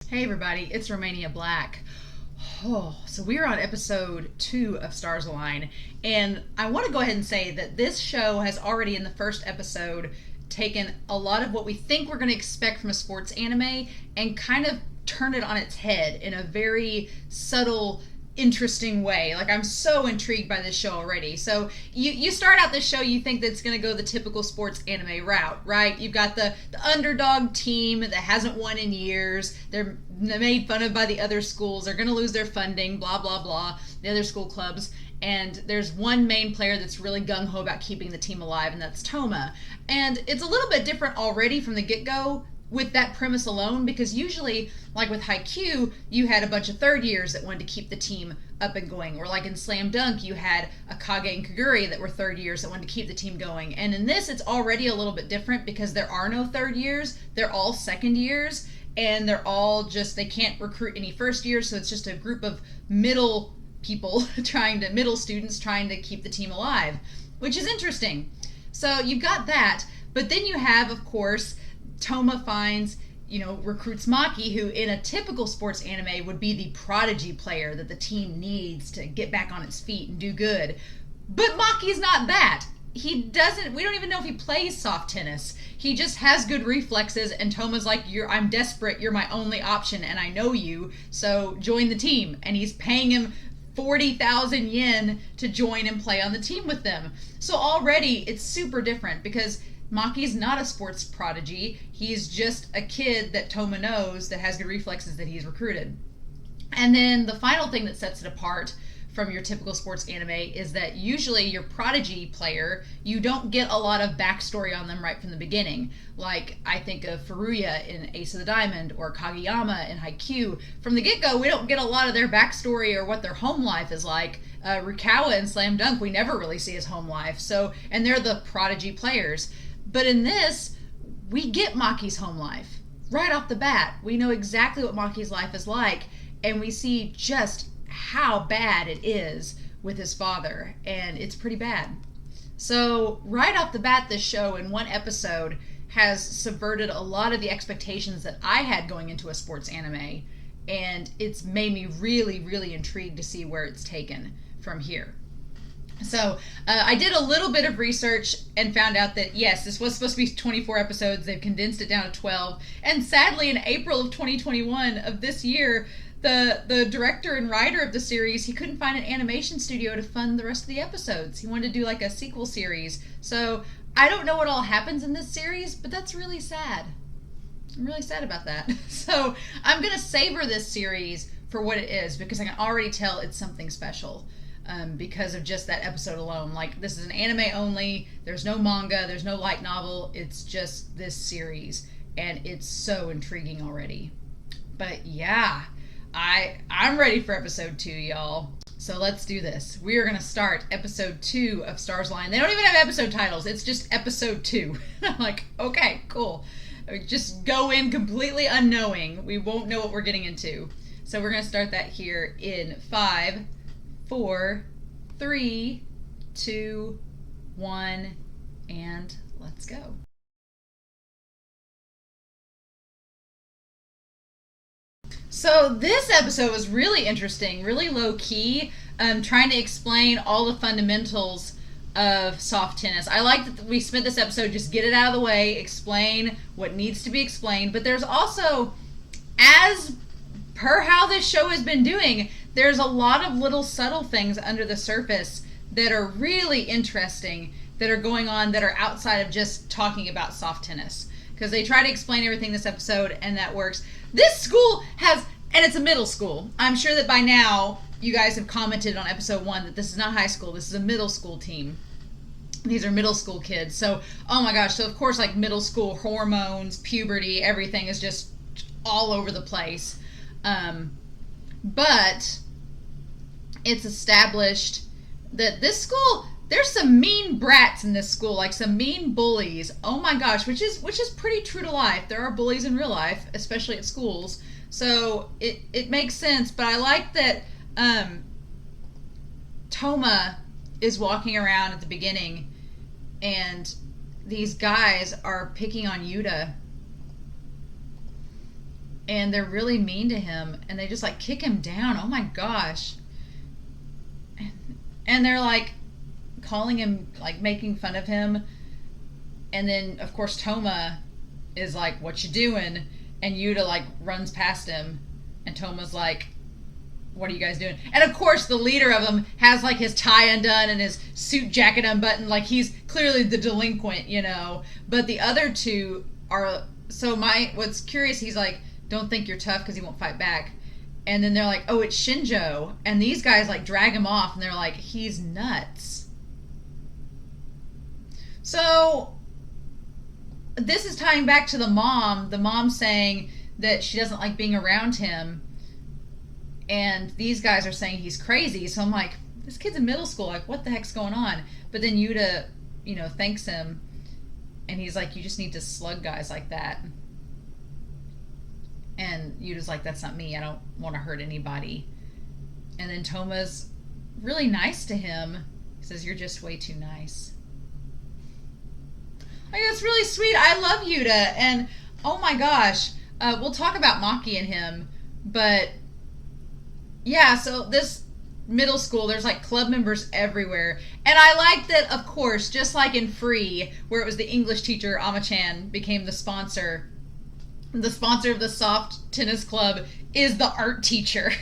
Hey everybody, it's Romania Black. So we're on episode 2 of Stars Align, and I want to go ahead and say that this show has already, in the first episode, taken a lot of what we think we're going to expect from a sports anime and kind of turned it on its head in a very subtle, interesting way. Like, I'm so intrigued by this show already. So you start out this show, you think that it's going to go the typical sports anime route, right? You've got the underdog team that hasn't won in years. They're made fun of by the other schools. They're going to lose their funding, blah blah blah, the other school clubs. And there's one main player that's really gung-ho about keeping the team alive, and that's Toma. And it's a little bit different already from the get-go with that premise alone, because usually, like with Haikyuu, you had a bunch of third years that wanted to keep the team up and going, or like in Slam Dunk, you had Akage and Kaguri that were third years that wanted to keep the team going. And in this, it's already a little bit different because there are no third years, they're all second years, and they're all just, they can't recruit any first years, so it's just a group of middle people middle students trying to keep the team alive, which is interesting. So you've got that, but then you have, of course, Toma recruits Maki, who in a typical sports anime would be the prodigy player that the team needs to get back on its feet and do good. But Maki's not that. We don't even know if he plays soft tennis. He just has good reflexes, and Toma's like, I'm desperate, you're my only option, and I know you, so join the team. And he's paying him 40,000 yen to join and play on the team with them. So already it's super different because Maki's not a sports prodigy. He's just a kid that Toma knows that has good reflexes that he's recruited. And then the final thing that sets it apart from your typical sports anime is that usually your prodigy player, you don't get a lot of backstory on them right from the beginning. Like, I think of Furuya in Ace of the Diamond or Kageyama in Haikyuu. From the get-go, we don't get a lot of their backstory or what their home life is like. Rukawa in Slam Dunk, we never really see his home life. And they're the prodigy players. But in this, we get Maki's home life. Right off the bat, we know exactly what Maki's life is like, and we see just how bad it is with his father, and it's pretty bad. So right off the bat, this show in one episode has subverted a lot of the expectations that I had going into a sports anime, and it's made me really, really intrigued to see where it's taken from here. So I did a little bit of research and found out that, yes, this was supposed to be 24 episodes. They've condensed it down to 12. And sadly, in April of 2021 of this year, the director and writer of the series, he couldn't find an animation studio to fund the rest of the episodes. He wanted to do like a sequel series. So I don't know what all happens in this series, but that's really sad. I'm really sad about that. So I'm going to savor this series for what it is, because I can already tell it's something special. Because of just that episode alone. Like, this is an anime only, there's no manga, there's no light novel, it's just this series, and it's so intriguing already. But yeah, I'm ready for episode 2, y'all. So let's do this. We are going to start episode 2 of Stars Line. They don't even have episode titles, it's just episode 2. I'm like, okay, cool. Just go in completely unknowing. We won't know what we're getting into. So we're going to start that here in 5, 4, 3, 2, 1, and let's go. So this episode was really interesting, really low-key, trying to explain all the fundamentals of soft tennis. I like that we spent this episode just get it out of the way, explain what needs to be explained, but there's also, as per how this show has been doing, there's a lot of little subtle things under the surface that are really interesting that are going on that are outside of just talking about soft tennis. Because they try to explain everything this episode, and that works. This school has, and it's a middle school. I'm sure that by now you guys have commented on episode 1 that this is not high school, this is a middle school team. These are middle school kids. So, oh my gosh, so of course, like, middle school hormones, puberty, everything is just all over the place. But it's established that this school, there's some mean brats in this school, like some mean bullies. Oh my gosh, which is pretty true to life. There are bullies in real life, especially at schools. So it makes sense. But I like that Toma is walking around at the beginning, and these guys are picking on Yuta. and they're really mean to him, and they just like kick him down. Oh my gosh. And they're like calling him, like making fun of him. And then of course Toma is like, what you doing? And Yuta like runs past him, and Toma's like, what are you guys doing? And of course the leader of them has like his tie undone and his suit jacket unbuttoned, like he's clearly the delinquent, you know. But the other two are, so what's curious, he's like, don't think you're tough because he won't fight back. And then they're like, oh, it's Shinjo. And these guys like drag him off, and they're like, he's nuts. So this is tying back to the mom saying that she doesn't like being around him. And these guys are saying he's crazy. So I'm like, this kid's in middle school. Like, what the heck's going on? But then Yuta, thanks him. And he's like, you just need to slug guys like that. And Yuta's like, that's not me. I don't want to hurt anybody. And then Toma's really nice to him. He says, you're just way too nice. Like, that's really sweet. I love Yuta. And, oh my gosh. We'll talk about Maki and him. But, yeah, so this middle school, there's like club members everywhere. And I like that, of course, just like in Free, where it was the English teacher, Ama-chan, became the sponsor. The sponsor of the soft tennis club is the art teacher.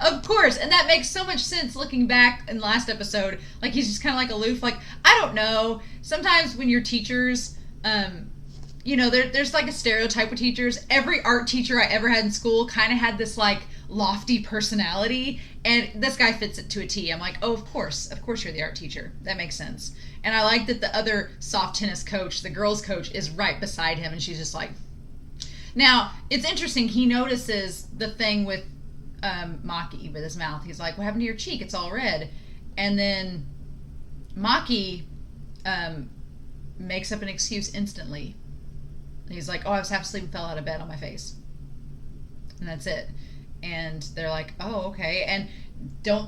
Of course. And that makes so much sense looking back in the last episode. Like, he's just kind of like aloof. Like, I don't know. Sometimes when you're teachers, there's like a stereotype with teachers. Every art teacher I ever had in school kind of had this like lofty personality. And this guy fits it to a T. I'm like, oh, of course you're the art teacher. That makes sense. And I like that the other soft tennis coach, the girls coach, is right beside him. And she's just like... Now, it's interesting, he notices the thing with Maki with his mouth. He's like, what happened to your cheek? It's all red. And then Maki makes up an excuse instantly. He's like, oh, I was half asleep and fell out of bed on my face. And that's it. And they're like, oh, okay. And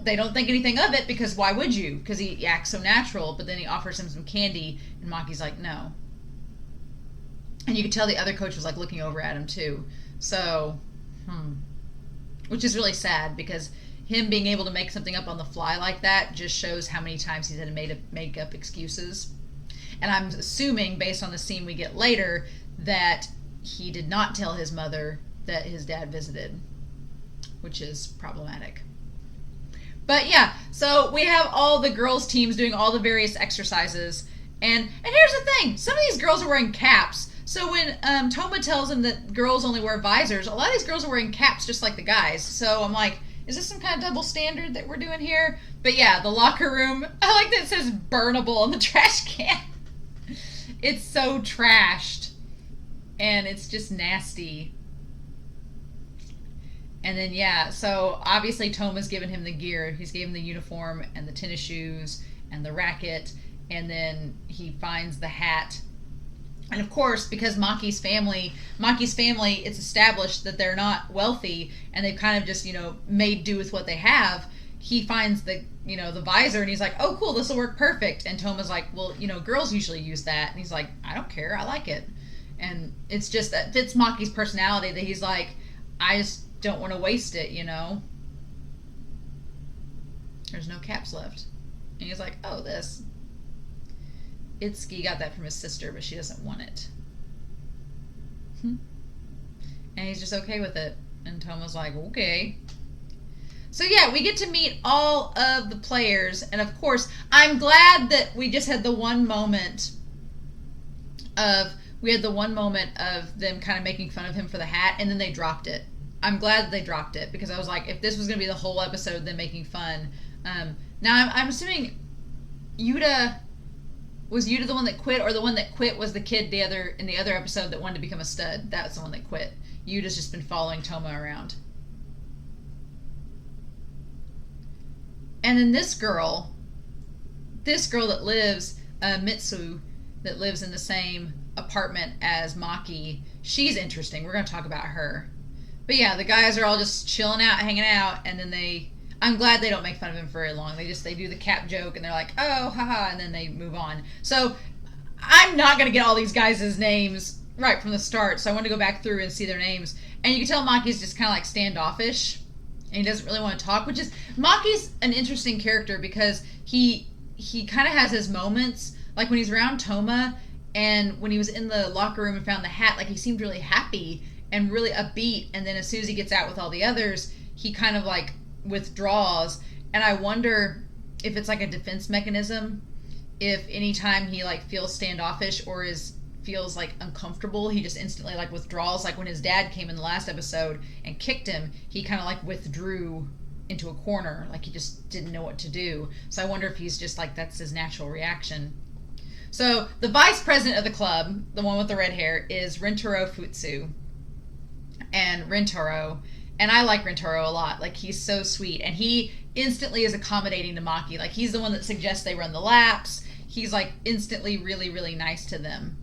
they don't think anything of it, because why would you? Because he acts so natural. But then he offers him some candy, and Maki's like, no. And you could tell the other coach was like looking over at him too. So, which is really sad, because him being able to make something up on the fly like that just shows how many times he's had to make up excuses. And I'm assuming, based on the scene we get later, that he did not tell his mother that his dad visited, which is problematic. But yeah, so we have all the girls' teams doing all the various exercises. And here's the thing. Some of these girls are wearing caps. So when Toma tells him that girls only wear visors, a lot of these girls are wearing caps just like the guys. So I'm like, is this some kind of double standard that we're doing here? But yeah, the locker room, I like that it says burnable on the trash can. It's so trashed. And it's just nasty. And then, yeah, so obviously Toma's given him the gear. He's given the uniform and the tennis shoes and the racket. And then he finds the hat. And of course, because Maki's family, it's established that they're not wealthy, and they've kind of just, made do with what they have. He finds the visor, and he's like, oh, cool, this will work perfect. And Toma's like, well, girls usually use that. And he's like, I don't care, I like it. And it's just, that fits Maki's personality, that he's like, I just don't want to waste it, There's no caps left. And he's like, oh, this. Itsuki got that from his sister, but she doesn't want it. And he's just okay with it. And Toma's like, okay. So yeah, we get to meet all of the players. And of course, I'm glad that we just had the one moment of them kind of making fun of him for the hat, and then they dropped it. I'm glad that they dropped it, because I was like, if this was going to be the whole episode, them making fun. Now I'm assuming Was Yuta the one that quit, or the one that quit was the kid in the other episode that wanted to become a stud? That's the one that quit. Yuta's just been following Toma around. And then this girl that lives, Mitsu, that lives in the same apartment as Maki, she's interesting. We're going to talk about her. But yeah, the guys are all just chilling out, hanging out, and then I'm glad they don't make fun of him for very long. They do the cap joke, and they're like, oh, haha, and then they move on. So I'm not going to get all these guys' names right from the start, so I wanted to go back through and see their names. And you can tell Maki's just kind of like standoffish, and he doesn't really want to talk. Which is Maki's an interesting character because he kind of has his moments, like when he's around Toma, and when he was in the locker room and found the hat, like he seemed really happy and really upbeat. And then as soon as he gets out with all the others, he kind of like withdraws. And I wonder if it's like a defense mechanism. If anytime he like feels standoffish or feels like uncomfortable, he just instantly like withdraws. Like when his dad came in the last episode and kicked him, he kind of like withdrew into a corner, like he just didn't know what to do. So I wonder if he's just like that's his natural reaction. So the vice president of the club, the one with the red hair, is Rentaro Futsu. And I like Rentaro a lot. Like he's so sweet, and he instantly is accommodating to Maki. Like he's the one that suggests they run the laps. He's like instantly really, really nice to them.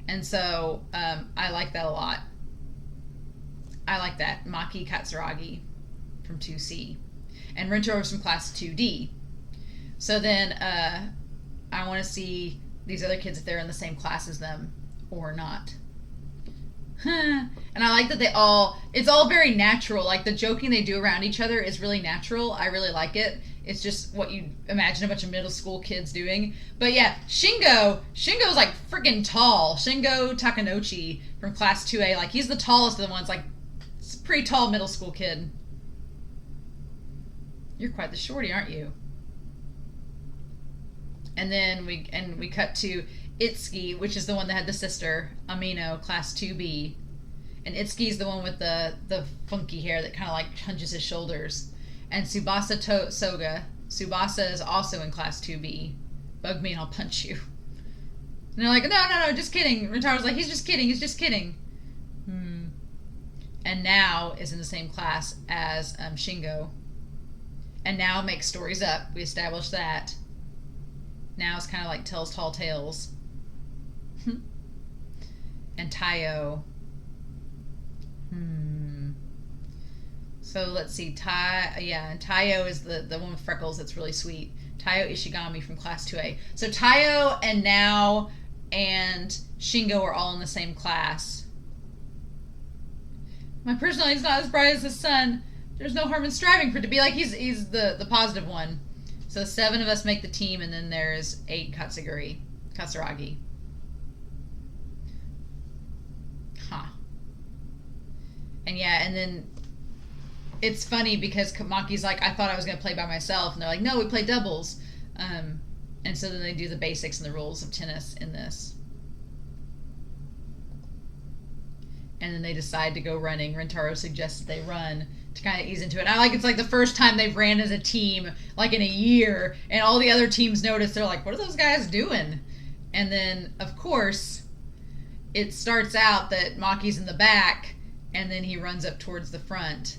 And so I like that a lot. I like that. Maki Katsuragi from 2C. And Rentaro from class 2D. So then I want to see these other kids if they're in the same class as them or not. And I like that it's all very natural. Like the joking they do around each other is really natural. I really like it. It's just what you imagine a bunch of middle school kids doing. But yeah, Shingo's like freaking tall. Shingo Takanouchi from class 2A. Like he's the tallest of the ones. Like it's a pretty tall middle school kid. You're quite the shorty, aren't you? And then we cut to Itsuki, which is the one that had the sister, Amino, class 2B. And Itsuki's the one with the funky hair that kind of like hunches his shoulders. And Tsubasa Soga. Tsubasa is also in class 2B. Bug me and I'll punch you. And they're like, no, just kidding. Rentaro's like, he's just kidding. And Now is in the same class as Shingo. And Now makes stories up. We established that. Now is kind of like tells tall tales. And Taiyo. So let's see. And Taiyo is the one with freckles that's really sweet. Taiyo Ishigami from class 2A. So Taiyo and Now and Shingo are all in the same class. My personality is not as bright as his son. There's no harm in striving for it to be like he's the positive one. So 7 of us make the team, and then there's 8 Katsuragi. Huh. And yeah, and then it's funny because Maki's like, I thought I was going to play by myself. And they're like, no, we play doubles. And so then they do the basics and the rules of tennis in this. And then they decide to go running. Rentaro suggests they run to kind of ease into it. I like it's like the first time they've ran as a team, like in a year. And all the other teams notice. They're like, what are those guys doing? And then, of course, it starts out that Maki's in the back. And then he runs up towards the front.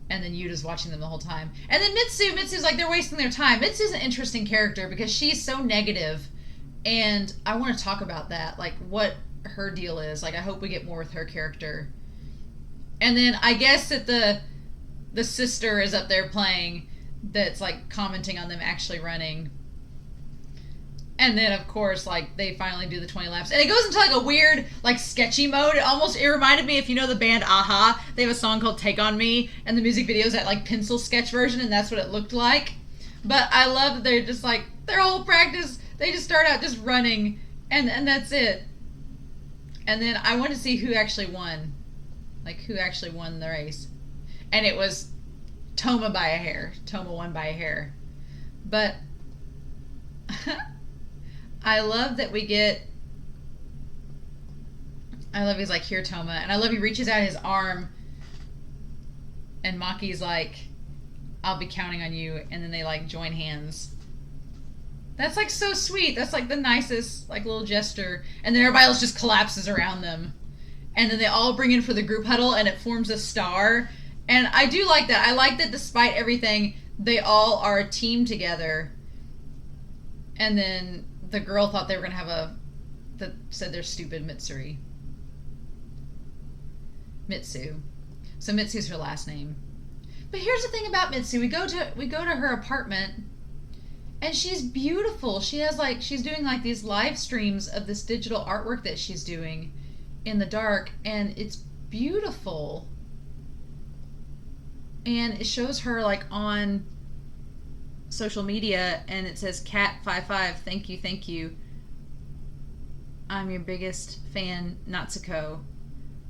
And then Yuta's watching them the whole time. And then Mitsu's like, they're wasting their time. Mitsu's an interesting character because she's so negative. And I want to talk about that. Like, what her deal is. Like, I hope we get more with her character. And then I guess that the sister is up there playing that's, like, commenting on them actually running. And then, of course, like, they finally do the 20 laps. And it goes into, like, a weird, like, sketchy mode. It reminded me, if you know the band Aha, they have a song called Take On Me. And the music video is that, like, pencil sketch version, and that's what it looked like. But I love that they're just, like, their whole practice, they just start out just running. And that's it. And then I want to see who actually won. Like, who actually won the race. And it was Toma by a hair. Toma won by a hair. But I love that we get... I love he's like, here, Toma. And I love he reaches out his arm. And Maki's like, I'll be counting on you. And then they, like, join hands. That's, like, so sweet. That's, like, the nicest, like, little gesture. And then everybody else just collapses around them. And then they all bring in for the group huddle, and it forms a star. And I do like that. I like that despite everything, they all are a team together. And then the girl thought they were going to have that said they're stupid Mitsu. So Mitsu's her last name. But here's the thing about Mitsu. We go to her apartment, and she's beautiful. She's doing like these live streams of this digital artwork that she's doing in the dark, and it's beautiful. And it shows her like on social media, and it says Cat55, thank you, thank you. I'm your biggest fan, Natsuko.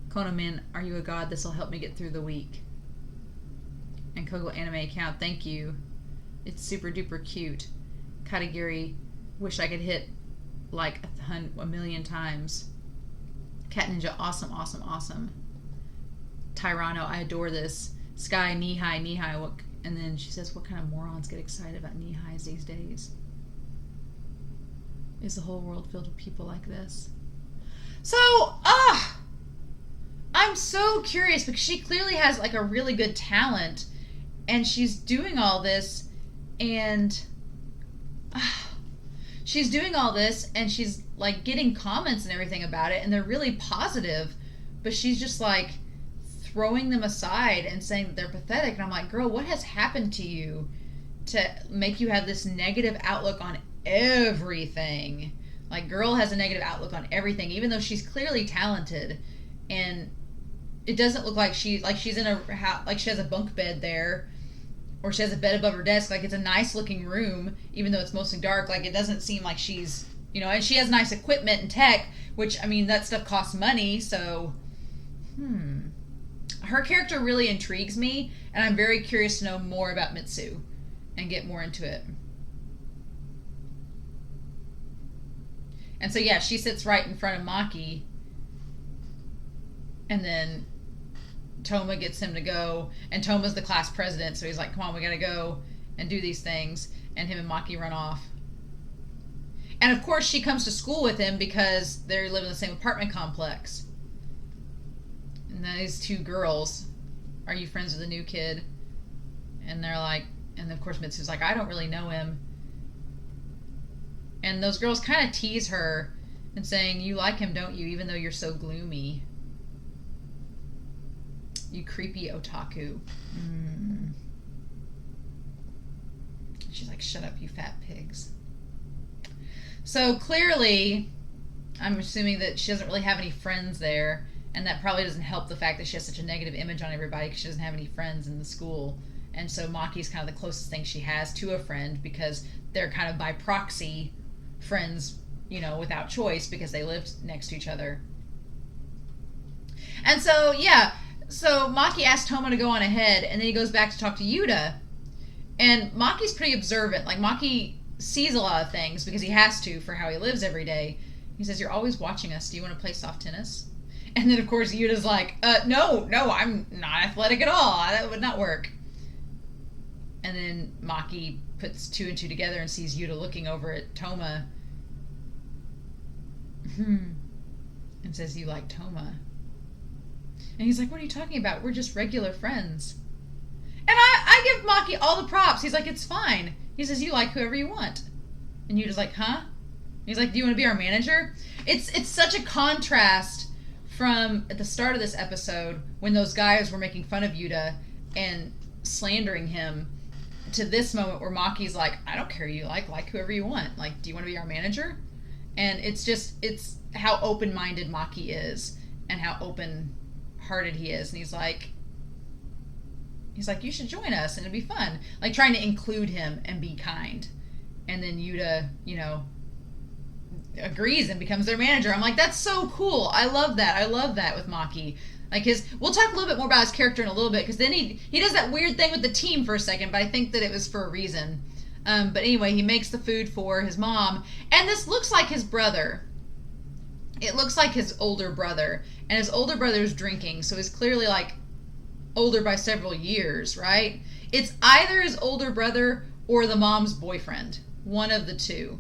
Konomin, are you a god? This will help me get through the week. And Kogo anime account, thank you. It's super duper cute. Katagiri, wish I could hit like a million times. Cat Ninja, awesome, awesome, awesome. Tyranno, I adore this. Sky, knee-high, knee-high. What? And then she says, what kind of morons get excited about knee-highs these days? Is the whole world filled with people like this? So, I'm so curious because she clearly has like a really good talent, and she's doing all this, and she's doing all this, and she's like getting comments and everything about it, and they're really positive, but she's just like throwing them aside and saying that they're pathetic. And I'm like, girl, what has happened to you to make you have this negative outlook on everything? Like, girl has a negative outlook on everything, even though she's clearly talented, and it doesn't look like she's in a like she has a bunk bed there, or she has a bed above her desk. Like, it's a nice looking room, even though it's mostly dark. Like, it doesn't seem like she's, you know, and she has nice equipment and tech, which, I mean, that stuff costs money. So her character really intrigues me, and I'm very curious to know more about Mitsu and get more into it. And so, yeah, she sits right in front of Maki, and then Toma gets him to go, and Toma's the class president, so he's like, come on, we gotta go and do these things, and him and Maki run off. And of course she comes to school with him because they live in the same apartment complex. And then these two girls, are you friends with the new kid? And they're like, and of course Mitsu's like, I don't really know him. And those girls kind of tease her and saying, you like him, don't you, even though you're so gloomy. You creepy otaku. She's like, shut up, you fat pigs. So clearly, I'm assuming that she doesn't really have any friends there, and that probably doesn't help the fact that she has such a negative image on everybody because she doesn't have any friends in the school. And so Maki's kind of the closest thing she has to a friend because they're kind of by proxy friends, you know, without choice because they lived next to each other. And so, yeah, so Maki asks Toma to go on ahead, and then he goes back to talk to Yuta. And Maki's pretty observant. Like, Maki sees a lot of things because he has to for how he lives every day. He says, you're always watching us. Do you want to play soft tennis? And then, of course, Yuta's like, no, I'm not athletic at all. That would not work. And then Maki puts two and two together and sees Yuta looking over at Toma. And says, you like Toma? And he's like, what are you talking about? We're just regular friends. And I give Maki all the props. He's like, it's fine. He says, you like whoever you want. And Yuta's like, huh? He's like, do you want to be our manager? It's such a contrast from at the start of this episode when those guys were making fun of Yuta and slandering him to this moment where Maki's like, I don't care who you like whoever you want. Like, do you want to be our manager? And it's how open-minded Maki is and how open-hearted he is. And he's like, you should join us and it'd be fun. Like, trying to include him and be kind. And then Yuta, you know, agrees and becomes their manager. I'm like, that's so cool. I love that with Maki. Like, we'll talk a little bit more about his character in a little bit, because then he does that weird thing with the team for a second, but I think that it was for a reason. But anyway, he makes the food for his mom, and this looks like his brother. It looks like his older brother, and his older brother's drinking, so he's clearly, like, older by several years, right? It's either his older brother or the mom's boyfriend. One of the two.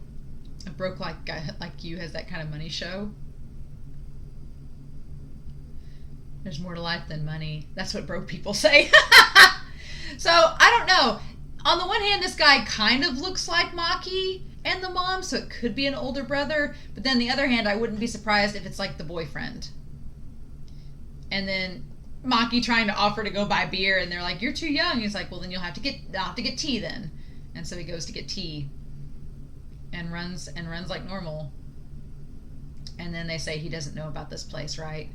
A broke like guy like you has that kind of money show. There's more to life than money. That's what broke people say. So, I don't know. On the one hand, this guy kind of looks like Maki and the mom, so it could be an older brother. But then the other hand, I wouldn't be surprised if it's like the boyfriend. And then Maki trying to offer to go buy beer, and they're like, you're too young. He's like, well, then I'll have to get tea then. And so he goes to get tea and runs like normal. And then they say he doesn't know about this place, right?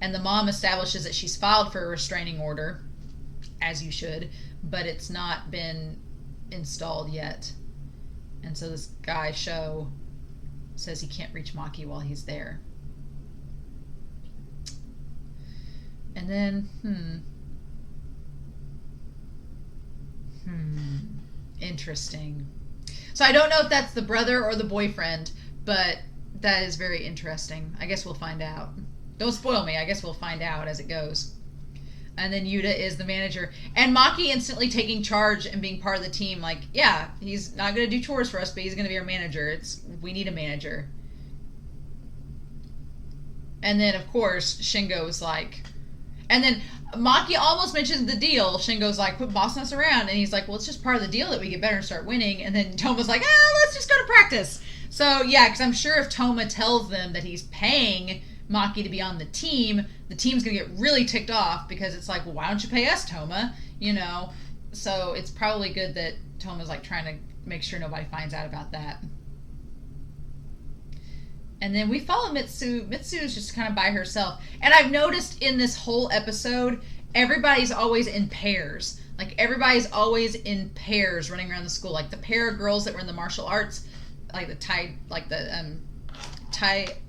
And the mom establishes that she's filed for a restraining order, as you should, but it's not been installed yet. And so this guy, Sho, says he can't reach Maki while he's there. And then, interesting. So I don't know if that's the brother or the boyfriend, but that is very interesting. I guess we'll find out. Don't spoil me. I guess we'll find out as it goes. And then Yuta is the manager. And Maki instantly taking charge and being part of the team. Like, yeah, he's not going to do chores for us, but he's going to be our manager. We need a manager. And then, of course, Shingo's like... And then Maki almost mentions the deal. Shingo's like, quit bossing us around. And he's like, well, it's just part of the deal that we get better and start winning. And then Toma's like, let's just go to practice. So, yeah, because I'm sure if Toma tells them that he's paying Maki to be on the team's going to get really ticked off because it's like, well, why don't you pay us, Toma? You know? So it's probably good that Toma's like trying to make sure nobody finds out about that. And then we follow Mitsu. Mitsu is just kind of by herself. And I've noticed in this whole episode, everybody's always in pairs. Like, everybody's always in pairs running around the school. Like, the pair of girls that were in the martial arts, like the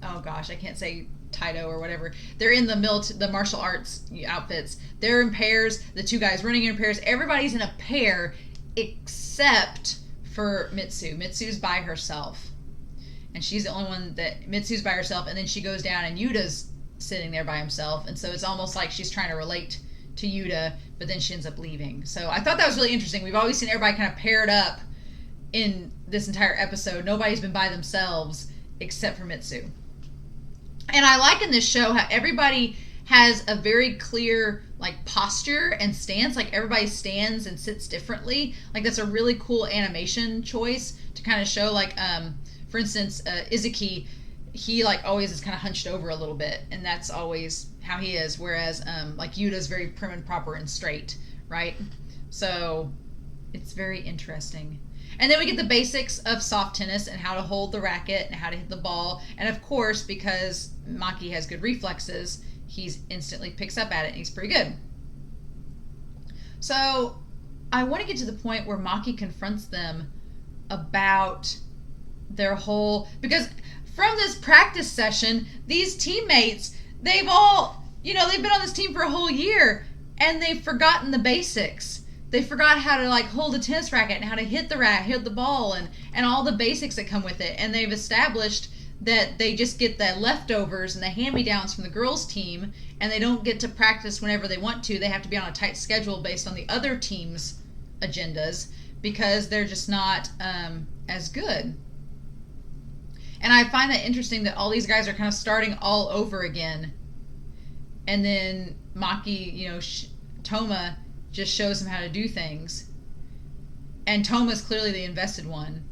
oh gosh, I can't say Taido or whatever. They're in the martial arts outfits. They're in pairs. The two guys running in pairs. Everybody's in a pair except for Mitsu. Mitsu's by herself. And she's the only one that... Mitsu's by herself, and then she goes down, and Yuta's sitting there by himself. And so it's almost like she's trying to relate to Yuta, but then she ends up leaving. So I thought that was really interesting. We've always seen everybody kind of paired up in this entire episode. Nobody's been by themselves except for Mitsu. And I like in this show how everybody has a very clear, like, posture and stance. Like, everybody stands and sits differently. Like, that's a really cool animation choice to kind of show, like... For instance, Izuki, he like always is kind of hunched over a little bit, and that's always how he is. Whereas like Yuta's very prim and proper and straight, right? So it's very interesting. And then we get the basics of soft tennis and how to hold the racket and how to hit the ball. And of course, because Maki has good reflexes, he's instantly picks up at it and he's pretty good. So I want to get to the point where Maki confronts them about their whole, because from this practice session, these teammates, they've all, they've been on this team for a whole year, and they've forgotten the basics. They forgot how to like hold a tennis racket and how to hit the ball and all the basics that come with it. And they've established that they just get the leftovers and the hand-me-downs from the girls' team, and they don't get to practice whenever they want to. They have to be on a tight schedule based on the other team's agendas because they're just not as good. And I find that interesting that all these guys are kind of starting all over again. And then Maki, Toma just shows him how to do things. And Toma's clearly the invested one.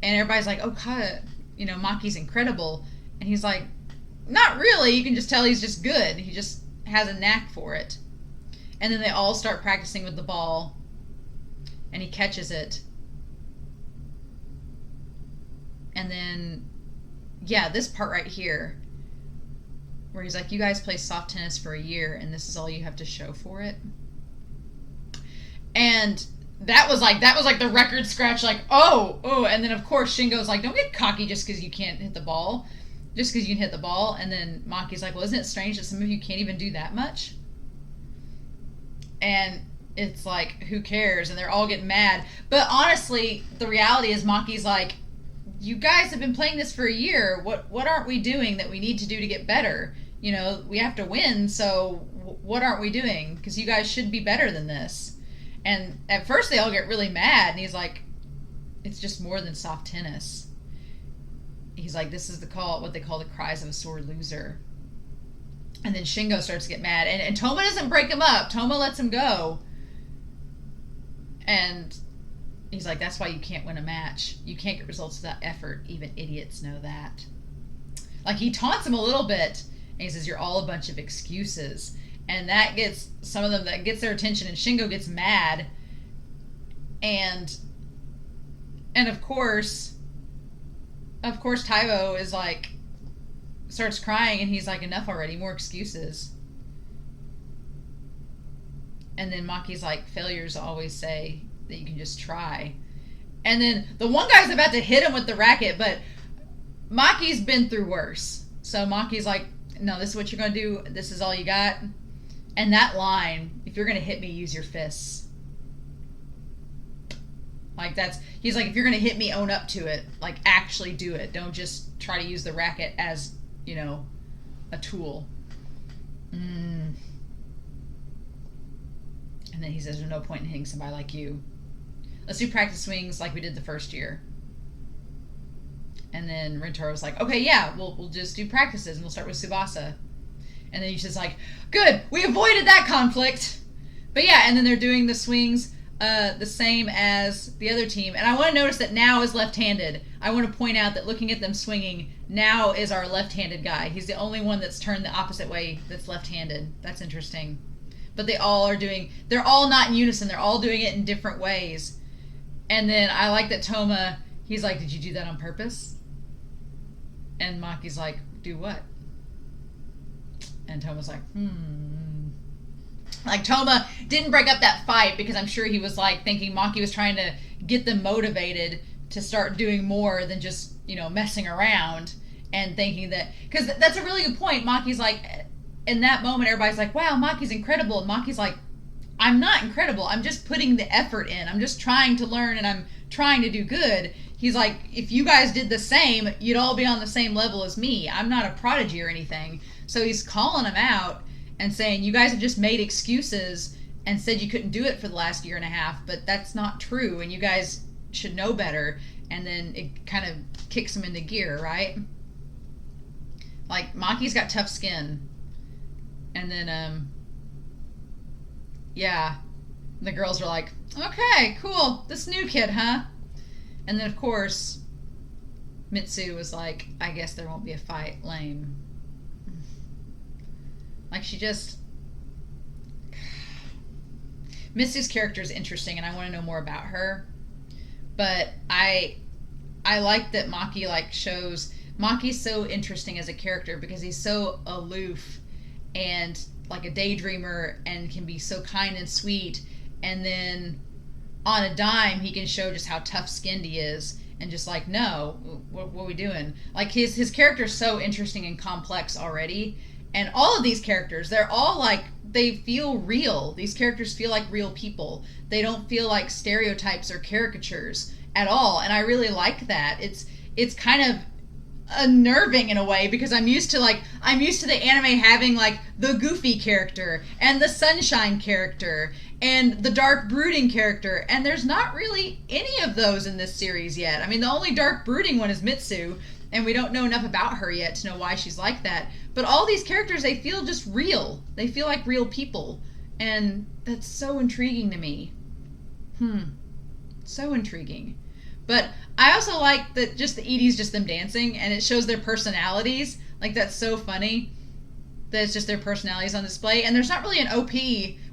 And everybody's like, oh, God, Maki's incredible. And he's like, not really. You can just tell he's just good. He just has a knack for it. And then they all start practicing with the ball. And he catches it. And then, yeah, this part right here, where he's like, you guys play soft tennis for a year, and this is all you have to show for it. And that was like the record scratch, like, oh. And then, of course, Shingo's like, don't get cocky just because you can't hit the ball. Just because you can hit the ball. And then Maki's like, well, isn't it strange that some of you can't even do that much? And it's like, who cares? And they're all getting mad. But honestly, the reality is Maki's like, you guys have been playing this for a year. What aren't we doing that we need to do to get better? We have to win, so what aren't we doing? Because you guys should be better than this. And at first they all get really mad, and he's like, it's just more than soft tennis. He's like, this is what they call the cries of a sore loser. And then Shingo starts to get mad, and Toma doesn't break him up. Toma lets him go. And he's like, that's why you can't win a match. You can't get results without effort. Even idiots know that. Like, he taunts him a little bit, and he says, you're all a bunch of excuses. And that gets some of them, that gets their attention, and Shingo gets mad. And of course Taibo is like, starts crying, and he's like, enough already, more excuses. And then Maki's like, failures always say that you can just try. And then the one guy's about to hit him with the racket, but Maki's been through worse. So Maki's like, no, this is what you're going to do. This is all you got. And that line, if you're going to hit me, use your fists. Like he's like, if you're going to hit me, own up to it. Like, actually do it. Don't just try to use the racket as, a tool. And then he says, there's no point in hitting somebody like you. Let's do practice swings like we did the first year. And then Rentoro's like, okay, yeah, we'll just do practices, and we'll start with Tsubasa. And then Yuta's like, good, we avoided that conflict. But yeah, and then they're doing the swings the same as the other team. And I want to notice that Now is left-handed. I want to point out that looking at them swinging, Now is our left-handed guy. He's the only one that's turned the opposite way that's left-handed. That's interesting. But they're all not in unison. They're all doing it in different ways. And then I like that Toma, he's like, did you do that on purpose? And Maki's like, do what? And Toma's like, Like, Toma didn't break up that fight because I'm sure he was like thinking Maki was trying to get them motivated to start doing more than just, messing around, and thinking that, because that's a really good point. Maki's like, in that moment, everybody's like, wow, Maki's incredible. And Maki's like, I'm not incredible. I'm just putting the effort in. I'm just trying to learn, and I'm trying to do good. He's like, if you guys did the same, you'd all be on the same level as me. I'm not a prodigy or anything. So he's calling him out and saying, you guys have just made excuses and said you couldn't do it for the last year and a half, but that's not true, and you guys should know better. And then it kind of kicks him into gear, right? Like, Maki's got tough skin. And then, yeah, the girls are like, okay, cool, this new kid, huh? And then, of course, Mitsu was like, I guess there won't be a fight. Lame. Like, she just... Mitsu's character is interesting, and I want to know more about her. But I like that Maki, like, shows... Maki's so interesting as a character because he's so aloof and, like, a daydreamer, and can be so kind and sweet. And then, on a dime, he can show just how tough-skinned he is. And just like, no, what are we doing? Like, his character's so interesting and complex already. And all of these characters, they're all like, they feel real. These characters feel like real people. They don't feel like stereotypes or caricatures at all. And I really like that. It's kind of unnerving in a way, because I'm used to the anime having like the goofy character and the sunshine character and the dark brooding character, and there's not really any of those in this series yet. I mean, the only dark brooding one is Mitsu, and we don't know enough about her yet to know why she's like that. But all these characters, they feel just real. They feel like real people, and that's so intriguing to me. So intriguing. But I also like that just the ED's just them dancing, and it shows their personalities. Like, that's so funny that it's just their personalities on display. And there's not really an OP,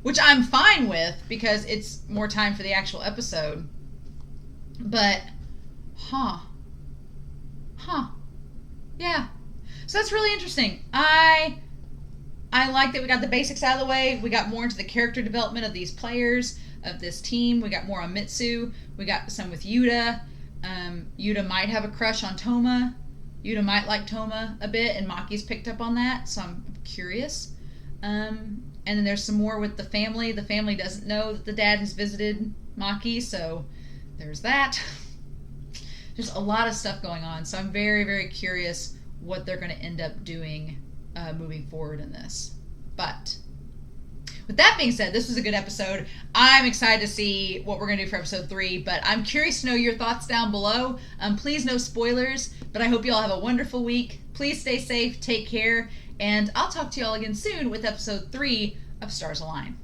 which I'm fine with because it's more time for the actual episode. But, yeah. So that's really interesting. I like that we got the basics out of the way. We got more into the character development of these players, of this team. We got more on Mitsu. We got some with Yuta. Yuta might have a crush on Toma. Yuta might like Toma a bit, and Maki's picked up on that, so I'm curious. And then there's some more with the family. The family doesn't know that the dad has visited Maki, so there's that. There's a lot of stuff going on, so I'm very, very curious what they're going to end up doing moving forward in this. But with that being said, this was a good episode. I'm excited to see what we're going to do for episode 3, but I'm curious to know your thoughts down below. Please no spoilers, but I hope you all have a wonderful week. Please stay safe, take care, and I'll talk to you all again soon with episode 3 of Stars Align.